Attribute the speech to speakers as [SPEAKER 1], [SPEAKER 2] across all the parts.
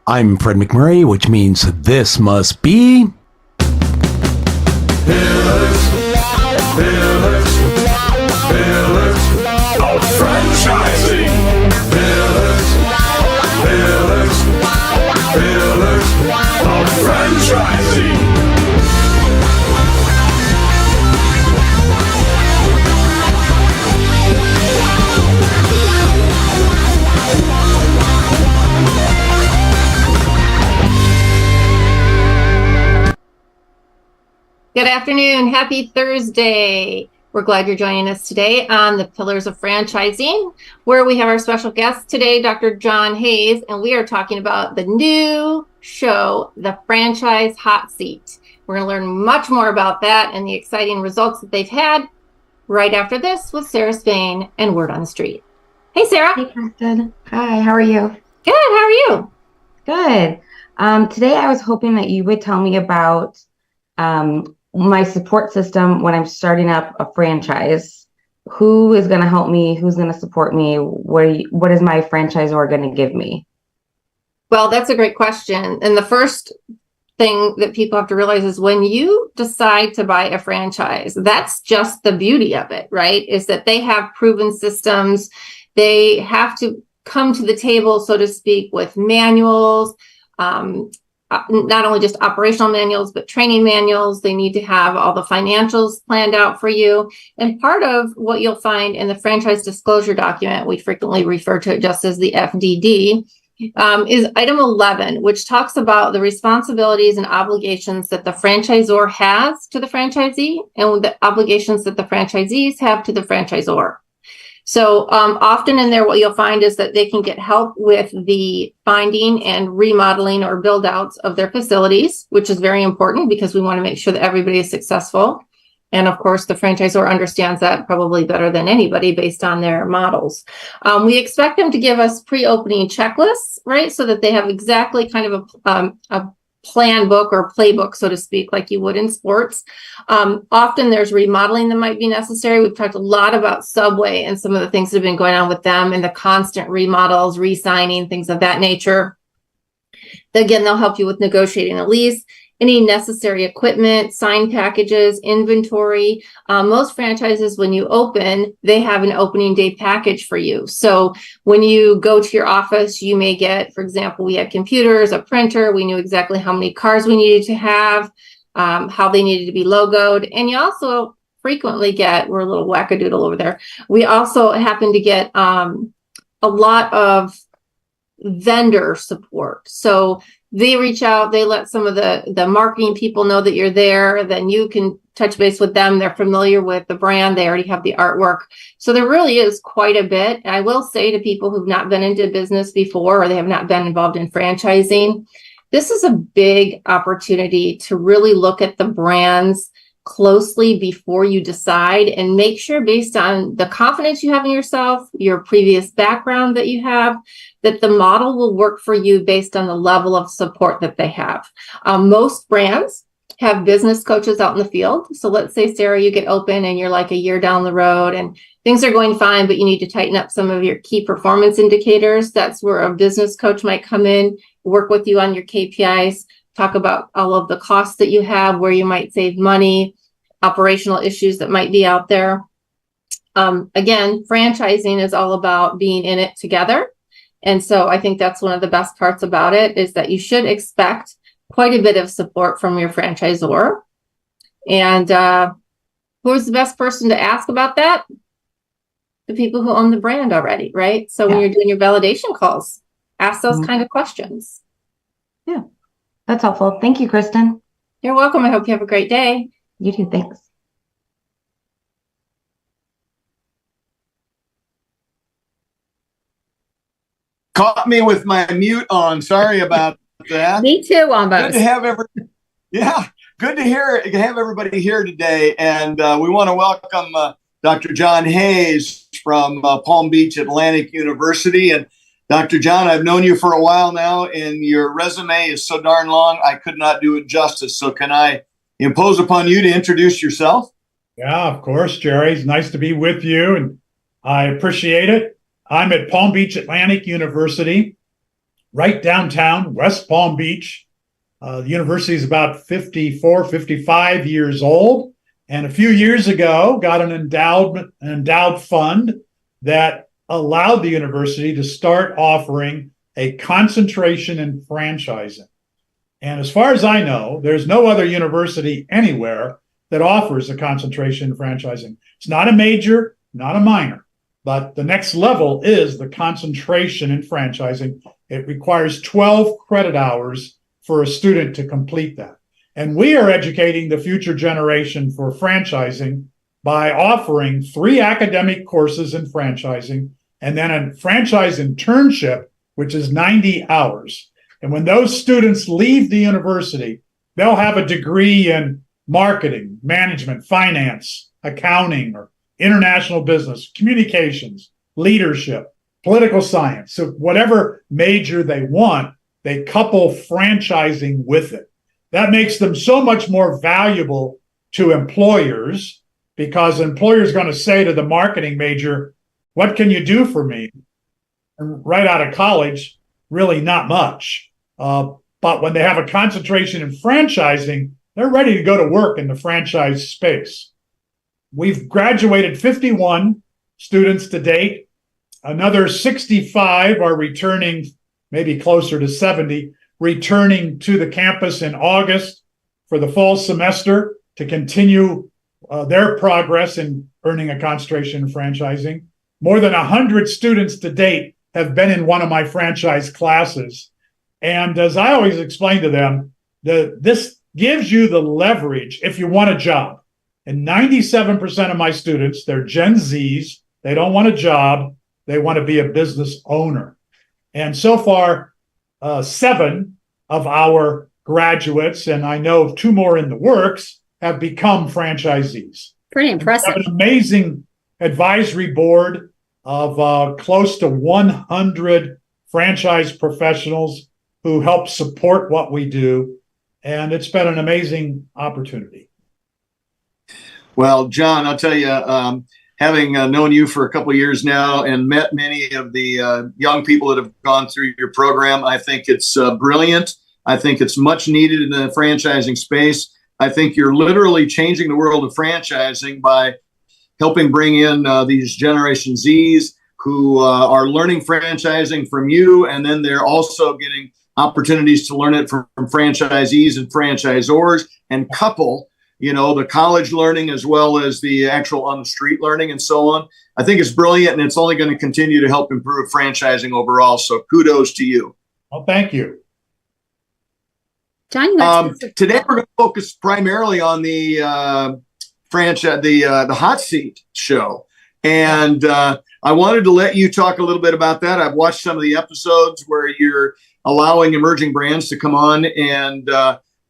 [SPEAKER 1] I'm Fred McMurray, which means this must be...
[SPEAKER 2] Pillars of franchising. Pillars of franchising.
[SPEAKER 3] Good afternoon. Happy Thursday. We're glad you're joining us today on the Pillars of Franchising, where we have our special guest today, Dr. John Hayes, and we are talking about the new show, the Franchise Hot Seat. We're going to learn much more about that and the exciting results that they've had right after this with Sarah Spain and Word on the Street. Hey, Sarah.
[SPEAKER 4] Hey, Kristin. Hi, how are you?
[SPEAKER 3] Good. How are you?
[SPEAKER 4] Good. Today I was hoping that you would tell me about my support system when I'm starting up a franchise. Who is going to help me? Who's going to support me? What is my franchisor going to give me?
[SPEAKER 3] Well, that's a great question. And the first thing that people have to realize is when you decide to buy a franchise, that's just the beauty of it, right? Is that they have proven systems. They have to come to the table, so to speak, with manuals, not only just operational manuals, but training manuals. They need to have all the financials planned out for you. And part of what you'll find in the franchise disclosure document, we frequently refer to it just as the FDD, is item 11, which talks about the responsibilities and obligations that the franchisor has to the franchisee and the obligations that the franchisees have to the franchisor. So often in there, what you'll find is that they can get help with the finding and remodeling or build outs of their facilities, which is very important because we want to make sure that everybody is successful. And of course, the franchisor understands that probably better than anybody based on their models. We expect them to give us pre-opening checklists, right? So that they have exactly kind of a plan book or playbook, so to speak, like you would in sports. Often there's remodeling that might be necessary. We've talked a lot about Subway and some of the things that have been going on with them and the constant remodels, re-signing, things of that nature. Again, they'll help you with negotiating a lease, any necessary equipment, sign packages, inventory. Most franchises, when you open, they have an opening day package for you. So when you go to your office, you may get, for example, we had computers, a printer. We knew exactly how many cars we needed to have, how they needed to be logoed. And you also frequently get, we're a little wackadoodle over there. We also happen to get a lot of vendor support. So they reach out, they let some of the marketing people know that you're there, then you can touch base with them. They're familiar with the brand. They already have the artwork. So there really is quite a bit. I will say to people who've not been into business before or they have not been involved in franchising, this is a big opportunity to really look at the brands closely before you decide and make sure based on the confidence you have in yourself, your previous background that you have, that the model will work for you based on the level of support that they have. Most brands have business coaches out in the field. So let's say, Sarah, you get open and you're like a year down the road and things are going fine, but you need to tighten up some of your key performance indicators. That's where a business coach might come in, work with you on your KPIs, talk about all of the costs that you have, where you might save money, operational issues that might be out there. Again, franchising is all about being in it together. And so I think that's one of the best parts about it is that you should expect quite a bit of support from your franchisor. And who's the best person to ask about that? The people who own the brand already, right? So when you're doing your validation calls, ask those kind of questions.
[SPEAKER 4] Yeah, that's helpful. Thank you, Kristin.
[SPEAKER 3] You're welcome. I hope you have a great day.
[SPEAKER 4] You too. Thanks.
[SPEAKER 5] Caught me with my mute on. Sorry about that.
[SPEAKER 3] Me too, almost.
[SPEAKER 5] Good to have good to have everybody here today. And we want to welcome Dr. John Hayes from Palm Beach Atlantic University. And Dr. John, I've known you for a while now, and your resume is so darn long, I could not do it justice. So can I impose upon you to introduce yourself?
[SPEAKER 6] Yeah, of course, Jerry. It's nice to be with you, and I appreciate it. I'm at Palm Beach Atlantic University. right downtown, West Palm Beach. The university is about 54, 55 years old. And a few years ago, got an endowed fund that allowed the university to start offering a concentration in franchising. And as far as I know, there's no other university anywhere that offers a concentration in franchising. It's not a major, not a minor, but the next level is the concentration in franchising. It requires 12 credit hours for a student to complete that. And we are educating the future generation for franchising by offering 3 academic courses in franchising and then a franchise internship, which is 90 hours. And when those students leave the university, they'll have a degree in marketing, management, finance, accounting, or international business, communications, leadership, political science. So whatever major they want, they couple franchising with it. That makes them so much more valuable to employers because an employer is going to say to the marketing major, what can you do for me? And right out of college, really not much. But when they have a concentration in franchising, they're ready to go to work in the franchise space. We've graduated 51 students to date. Another 65 are returning, maybe closer to 70, returning to the campus in August for the fall semester to continue their progress in earning a concentration in franchising. More than 100 students to date have been in one of my franchise classes. And as I always explain to them, this gives you the leverage if you want a job. And 97% of my students, they're Gen Zs. They don't want a job. They want to be a business owner. And so far, 7 of our graduates, and I know 2 more in the works, have become franchisees.
[SPEAKER 7] Pretty impressive.
[SPEAKER 6] We have an amazing advisory board of close to 100 franchise professionals who help support what we do. And it's been an amazing opportunity.
[SPEAKER 5] Well, John, I'll tell you, having known you for a couple of years now and met many of the young people that have gone through your program, I think it's brilliant. I think it's much needed in the franchising space. I think you're literally changing the world of franchising by helping bring in these Generation Zs who are learning franchising from you, and then they're also getting opportunities to learn it from franchisees and franchisors, and couple, the college learning as well as the actual on the street learning and so on. I think it's brilliant, and it's only going to continue to help improve franchising overall. So kudos to you.
[SPEAKER 6] Well, thank you.
[SPEAKER 7] John,
[SPEAKER 5] today we're going to focus primarily on the franchise, the hot seat show. And I wanted to let you talk a little bit about that. I've watched some of the episodes where you're allowing emerging brands to come on and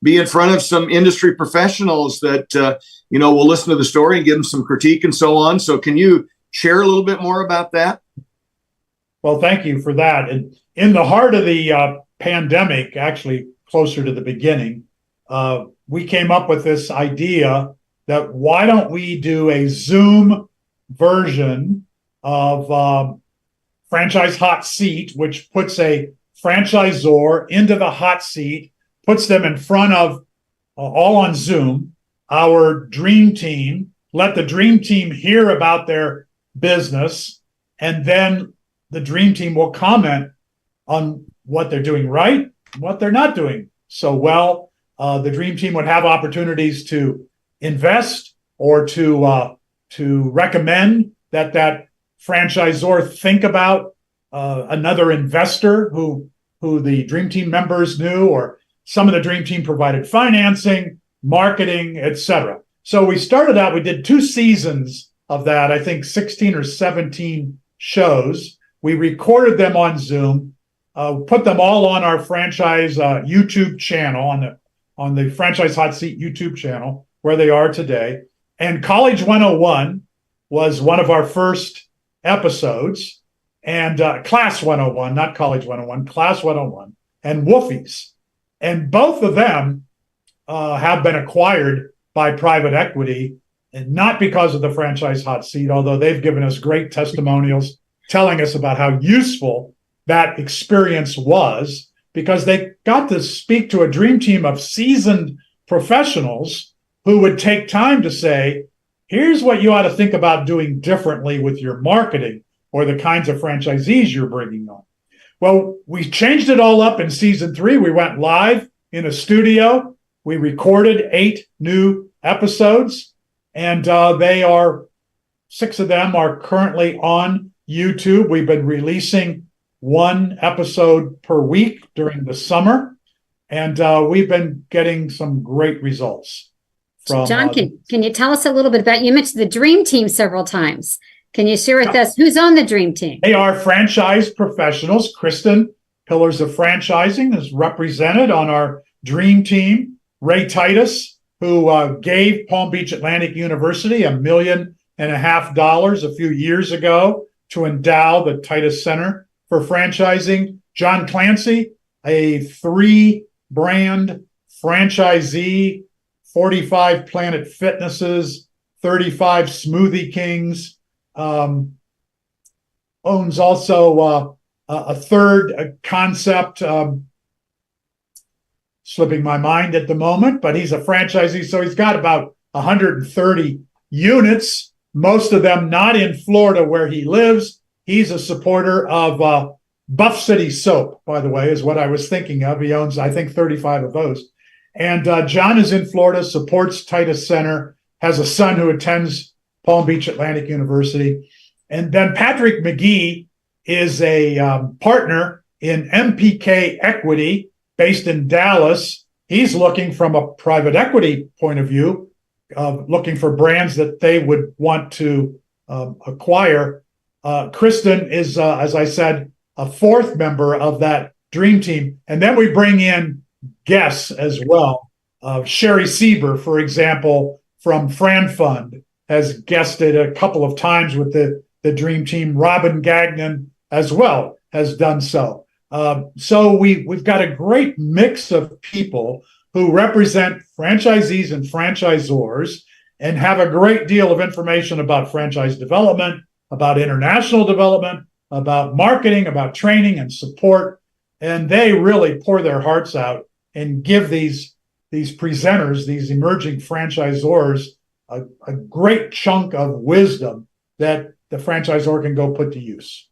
[SPEAKER 5] be in front of some industry professionals that, will listen to the story and give them some critique and so on. So can you share a little bit more about that?
[SPEAKER 6] Well, thank you for that. And in the heart of the pandemic, actually closer to the beginning, we came up with this idea that why don't we do a Zoom version of Franchise Hot Seat, which puts a franchisor into the hot seat, puts them in front of, all on Zoom, our dream team, let the dream team hear about their business, and then the dream team will comment on what they're doing right, what they're not doing so well. The dream team would have opportunities to invest or to recommend that franchisor think about another investor who the dream team members knew, or some of the dream team provided financing, marketing, etc. So we started out, we did 2 seasons of that, I think 16 or 17 shows. We recorded them on Zoom, put them all on our franchise YouTube channel, on the Franchise Hot Seat YouTube channel, where they are today. And College 101 was one of our first episodes, and Class 101, not College 101, Class 101, and Woofies. And both of them have been acquired by private equity, and not because of the Franchise Hot Seat, although they've given us great testimonials telling us about how useful that experience was, because they got to speak to a dream team of seasoned professionals who would take time to say, here's what you ought to think about doing differently with your marketing or the kinds of franchisees you're bringing on. Well, we changed it all up in season 3. We went live in a studio. We recorded 8 new episodes, and 6 of them are currently on YouTube. We've been releasing 1 episode per week during the summer, and we've been getting some great results. From
[SPEAKER 7] John, can you tell us a little bit about, you mentioned the dream team several times. Can you share with us who's on the dream team?
[SPEAKER 6] They are franchise professionals. Kristin, Pillars of Franchising, is represented on our dream team. Ray Titus, who gave Palm Beach Atlantic University $1.5 million a few years ago to endow the Titus Center for Franchising. John Clancy, a 3-brand franchisee, 45 Planet Fitnesses, 35 Smoothie Kings, owns also a third concept, slipping my mind at the moment, but he's a franchisee. So he's got about 130 units, most of them not in Florida where he lives. He's a supporter of Buff City Soap, by the way, is what I was thinking of. He owns, I think, 35 of those. And John is in Florida, supports Titus Center, has a son who attends Palm Beach Atlantic University. And then Patrick McGee is a partner in MPK Equity based in Dallas. He's looking from a private equity point of view, looking for brands that they would want to acquire. Kristin is, as I said, a 4th member of that dream team. And then we bring in guests as well. Sherry Sieber, for example, from Fran Fund, has guested a couple of times with the dream team. Robin Gagnon as well has done so. So we've got a great mix of people who represent franchisees and franchisors and have a great deal of information about franchise development, about international development, about marketing, about training and support. And they really pour their hearts out and give these presenters, these emerging franchisors, a great chunk of wisdom that the franchisor can go put to use.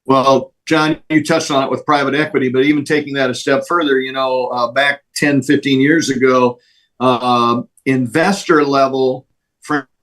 [SPEAKER 5] Well, John, you touched on it with private equity, but even taking that a step further, back 10, 15 years ago, investor level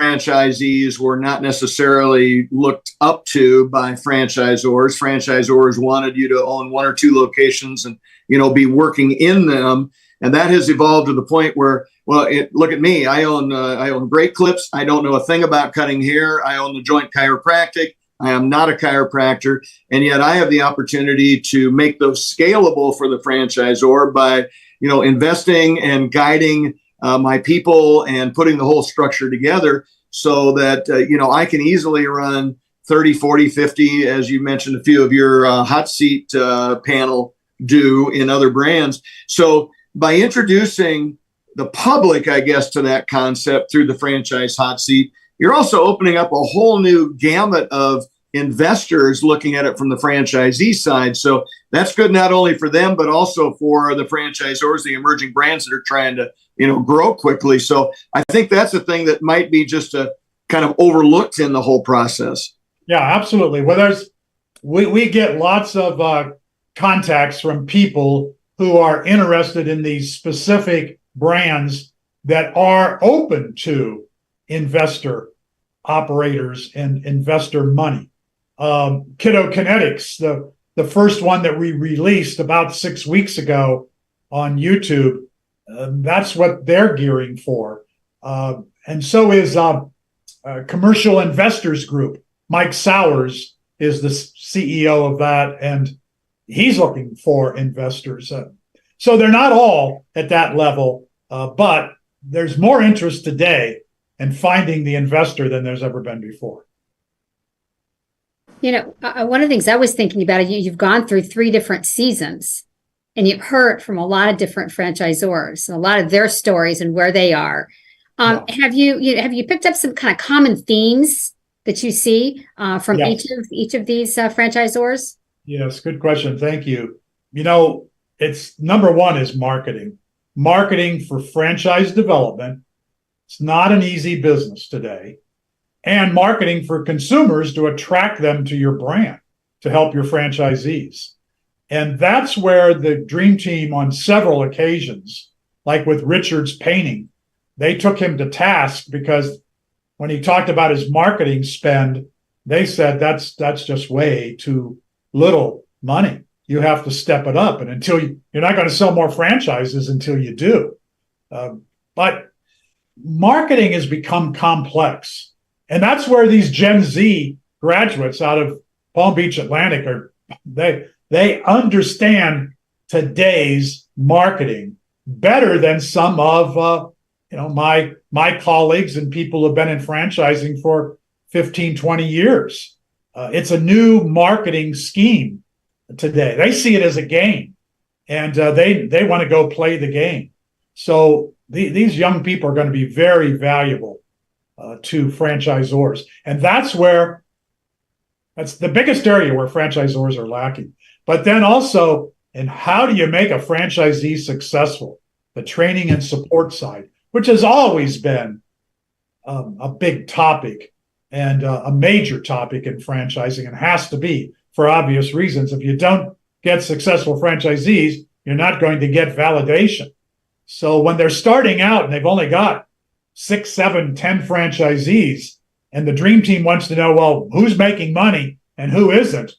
[SPEAKER 5] franchisees were not necessarily looked up to by franchisors. Franchisors wanted you to own 1 or 2 locations and, be working in them. And that has evolved to the point where, look at me. I own Great Clips. I don't know a thing about cutting hair. I own the Joint Chiropractic. I am not a chiropractor. And yet I have the opportunity to make those scalable for the franchisor by, investing and guiding my people and putting the whole structure together so that, I can easily run 30, 40, 50, as you mentioned, a few of your hot seat panel do in other brands. So by introducing the public, I guess, to that concept through the Franchise Hot Seat, you're also opening up a whole new gamut of investors looking at it from the franchisee side. So that's good not only for them, but also for the franchisors, the emerging brands that are trying to, grow quickly. So I think that's a thing that might be just a kind of overlooked in the whole process.
[SPEAKER 6] Yeah, absolutely. Well, we get lots of contacts from people who are interested in these specific brands that are open to investor operators and investor money. Kiddo Kinetics, the first one that we released about 6 weeks ago on YouTube, that's what they're gearing for. And so is Commercial Investors Group. Mike Sowers is the CEO of that, and he's looking for investors. So they're not all at that level, but there's more interest today in finding the investor than there's ever been before.
[SPEAKER 7] One of the things I was thinking about, you've gone through 3 different seasons, and you've heard from a lot of different franchisors, and a lot of their stories and where they are.
[SPEAKER 6] Yeah.
[SPEAKER 7] Have you picked up some kind of common themes that you see from
[SPEAKER 6] Yes.
[SPEAKER 7] each of these franchisors?
[SPEAKER 6] Yes, good question. Thank you. You know, it's number one is marketing. Marketing for franchise development. It's not an easy business today. And marketing for consumers to attract them to your brand, to help your franchisees. And that's where the Dream Team on several occasions, like with Richard's painting, they took him to task because when he talked about his marketing spend, they said that's just way too little money. You have to step it up. And until you're not going to sell more franchises until you do. But marketing has become complex. And that's where these Gen Z graduates out of Palm Beach Atlantic they understand today's marketing better than some of my colleagues and people who have been in franchising for 15, 20 years. It's a new marketing scheme today. They see it as a game, and they want to go play the game. So these young people are going to be very valuable to franchisors. And that's the biggest area where franchisors are lacking. But then also, and how do you make a franchisee successful? The training and support side, which has always been a big topic and a major topic in franchising, and has to be for obvious reasons. If you don't get successful franchisees, you're not going to get validation. So when they're starting out and they've only got 6, 7, 10 franchisees, and the Dream Team wants to know, well, who's making money and who isn't,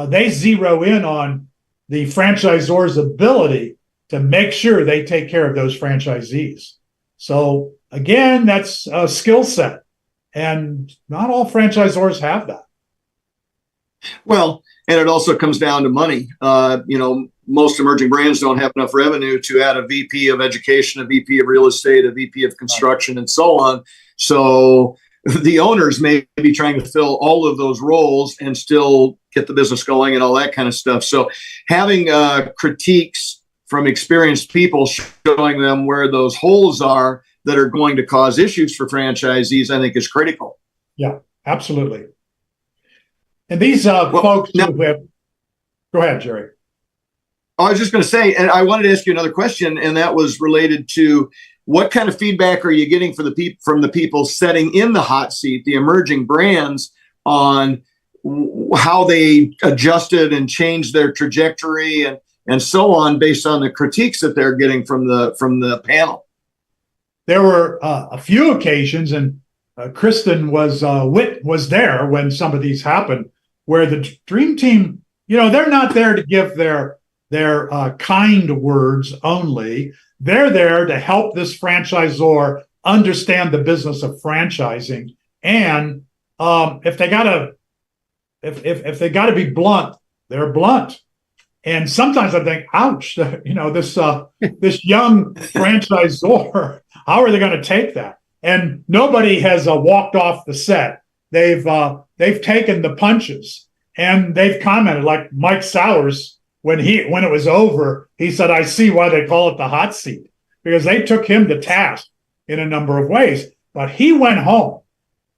[SPEAKER 6] they zero in on the franchisor's ability to make sure they take care of those franchisees. So again, that's a skill set, and not all franchisors have that.
[SPEAKER 5] Well, and it also comes down to money. Most emerging brands don't have enough revenue to add a VP of education, a VP of real estate, a VP of construction, and so on. So the owners may be trying to fill all of those roles and still get the business going and all that kind of stuff. So having critiques from experienced people showing them where those holes are that are going to cause issues for franchisees, I think is critical.
[SPEAKER 6] Yeah, absolutely. And these folks who have, go ahead, Jerry.
[SPEAKER 5] I was just going to say, and I wanted to ask you another question, and that was related to what kind of feedback are you getting from the people setting in the hot seat, the emerging brands, on how they adjusted and changed their trajectory and so on based on the critiques that they're getting from the panel?
[SPEAKER 6] There were a few occasions, and Kristin was there when some of these happened, where the Dream Team, they're not there to give their kind words only. They're there to help this franchisor understand the business of franchising. And if they gotta be blunt, they're blunt. And sometimes I think, ouch, this young franchisor, how are they going to take that? And nobody has walked off the set. They've taken the punches, and they've commented, like Mike Sowers, when it was over, he said, I see why they call it the hot seat, because they took him to task in a number of ways. But he went home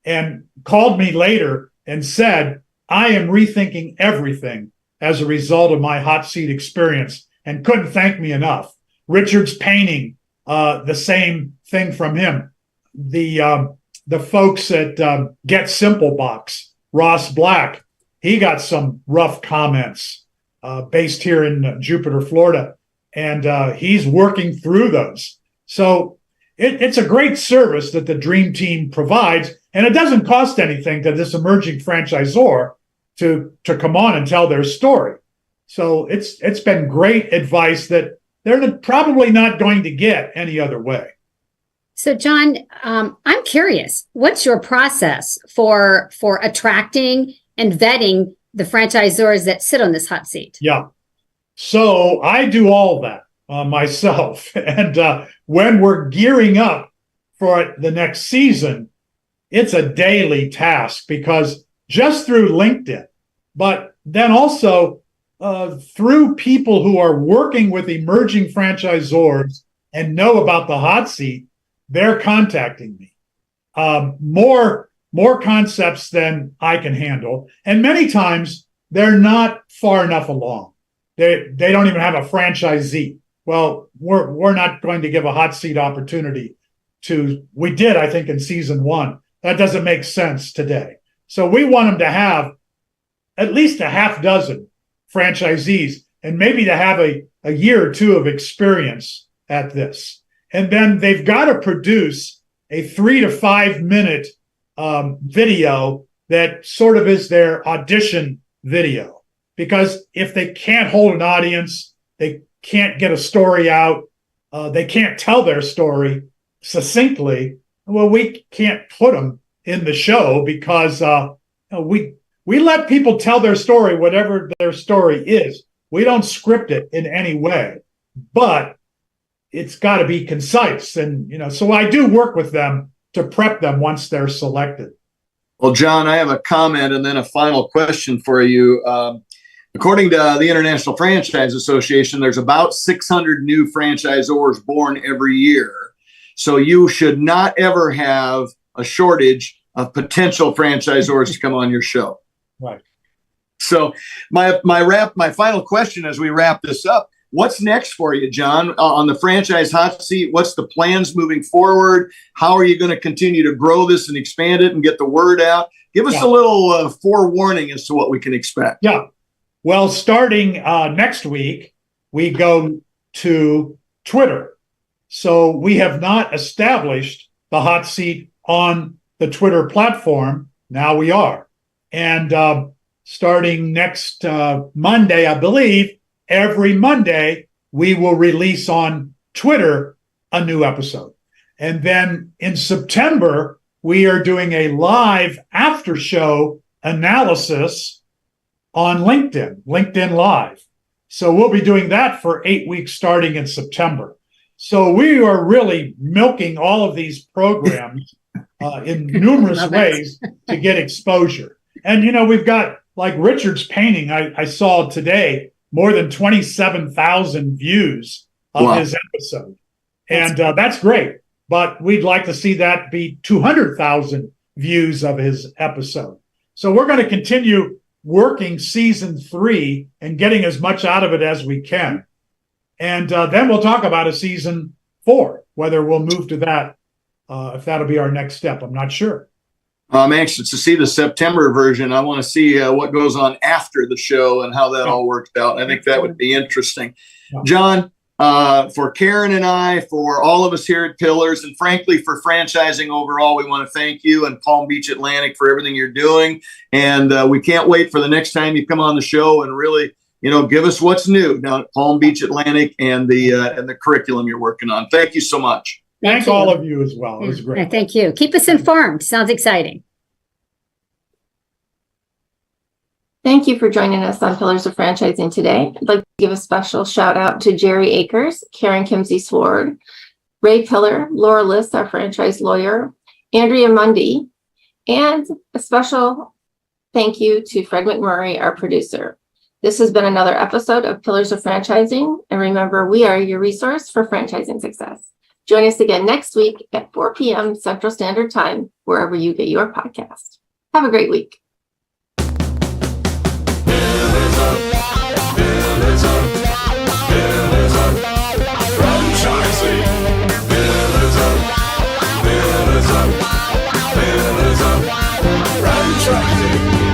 [SPEAKER 6] and called me later and said, I am rethinking everything as a result of my hot seat experience, and couldn't thank me enough. Richard's painting, the same thing from him. The folks at Get Simple Box, Ross Black, he got some rough comments based here in Jupiter, Florida, and he's working through those. So it's a great service that the Dream Team provides, and it doesn't cost anything to this emerging franchisor to come on and tell their story. So it's been great advice that they're probably not going to get any other way.
[SPEAKER 7] So, John, I'm curious, what's your process for attracting and vetting the franchisors that sit on this hot seat?
[SPEAKER 6] Yeah. So I do all that myself. And when we're gearing up for the next season, it's a daily task, because just through LinkedIn, but then also through people who are working with emerging franchisors and know about the hot seat, they're contacting me. More concepts than I can handle. And many times they're not far enough along. They don't even have a franchisee. Well, we're not going to give a hot seat opportunity we did, I think, in season 1. That doesn't make sense today. So we want them to have at least a half dozen franchisees and maybe to have a year or two of experience at this. And then they've got to produce a 3 to 5 minute video that sort of is their audition video. Because if they can't hold an audience, they can't get a story out, they can't tell their story succinctly, well, we can't put them in the show because we let people tell their story, whatever their story is. We don't script it in any way, but it's got to be concise. And, so I do work with them to prep them once they're selected.
[SPEAKER 5] Well, John, I have a comment and then a final question for you. According to the International Franchise Association, there's about 600 new franchisors born every year. So you should not ever have a shortage of potential franchisors to come on your show.
[SPEAKER 6] Right.
[SPEAKER 5] So my final question as we wrap this up, what's next for you, John, on the Franchise Hot Seat? What's the plans moving forward? How are you going to continue to grow this and expand it and get the word out? Give us a little forewarning as to what we can expect.
[SPEAKER 6] Yeah. Well, starting next week, we go to Twitter. So we have not established the hot seat on the Twitter platform. Now we are. And starting next Monday, I believe, every Monday, we will release on Twitter a new episode. And then in September, we are doing a live after show analysis on LinkedIn Live. So we'll be doing that for 8 weeks starting in September. So we are really milking all of these programs in numerous ways to get exposure. And, we've got like Richard's painting. I saw today more than 27,000 views of his episode. And that's great. But we'd like to see that be 200,000 views of his episode. So we're going to continue working season 3 and getting as much out of it as we can. And then we'll talk about a season 4, whether we'll move to that, if that'll be our next step. I'm not sure.
[SPEAKER 5] I'm anxious to see the September version. I want to see what goes on after the show and how that all works out. I think that would be interesting.
[SPEAKER 6] Yeah.
[SPEAKER 5] John, for Karen and I, for all of us here at Pillars, and frankly, for franchising overall, we want to thank you and Palm Beach Atlantic for everything you're doing. And we can't wait for the next time you come on the show and really give us what's new down at Palm Beach Atlantic and the curriculum you're working on. Thank you so much.
[SPEAKER 6] Thanks all of you as well. It was great.
[SPEAKER 7] Thank you. Keep us informed. Sounds exciting.
[SPEAKER 3] Thank you for joining us on Pillars of Franchising today. I'd like to give a special shout out to Jerry Akers, Karen Kimsey-Sward, Ray Pillar, Laura Liss, our franchise lawyer, Andrea Mundy, and a special thank you to Fred McMurray, our producer. This has been another episode of Pillars of Franchising. And remember, we are your resource for franchising success. Join us again next week at 4 p.m. Central Standard Time, wherever you get your podcast. Have a great week.
[SPEAKER 2] Franchising.